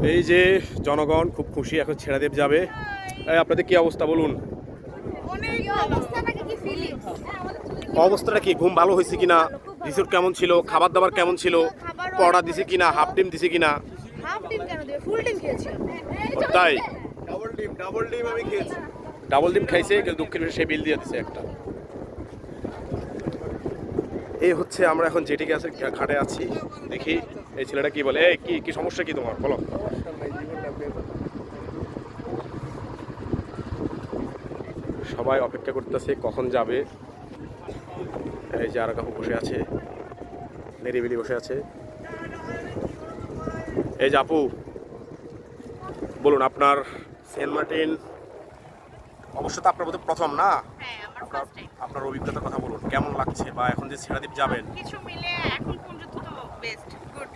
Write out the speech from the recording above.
এই যে জনগণ খুব খুশি, এখন ছেড়াদ্বীপ যাবে। আপনাদের কি অবস্থা বলুন? অবস্থাটা কি? ঘুম ভালো হয়েছে কিনা? রিসোর্ট কেমন ছিল? খাবার দাবার কেমন ছিল? পড়া দিছে কিনা? হাফ ডিম দিছে কিনা? হাফ ডিম কেন দিবে? ফুল ডিম খেয়েছি। তাই ডাবল ডিম আমি খেয়েছি। ডাবল ডিম খাইছে, কিন্তু দুঃখের বিষয় সে বিল দিয়ে দিছে একটা। এই হচ্ছে আমরা এখন জেটি গ্যাসের ঘাটে আছি। দেখি এই ছেলেটা কি বলে। এই কি কি সমস্যা কি তোমার বলো? সবাই অপেক্ষা করতেছে কখন যাবে। এই যে আর কাকু বসে আছে, নিরিবিলি বসে আছে। এই যে আপু, বলুন আপনার সেন্ট মার্টিন অবশ্য তো আপনার বোধহয় প্রথম না? হ্যাঁ, আমার আপনার ফার্স্ট টাইম। আপনার অভিজ্ঞতার কথা বলুন, কেমন লাগছে? বা এখন যে ছেড়াদ্বীপ যাবেন। কিছু মিলে এখন পর্যন্ত তো বেস্ট, গুড।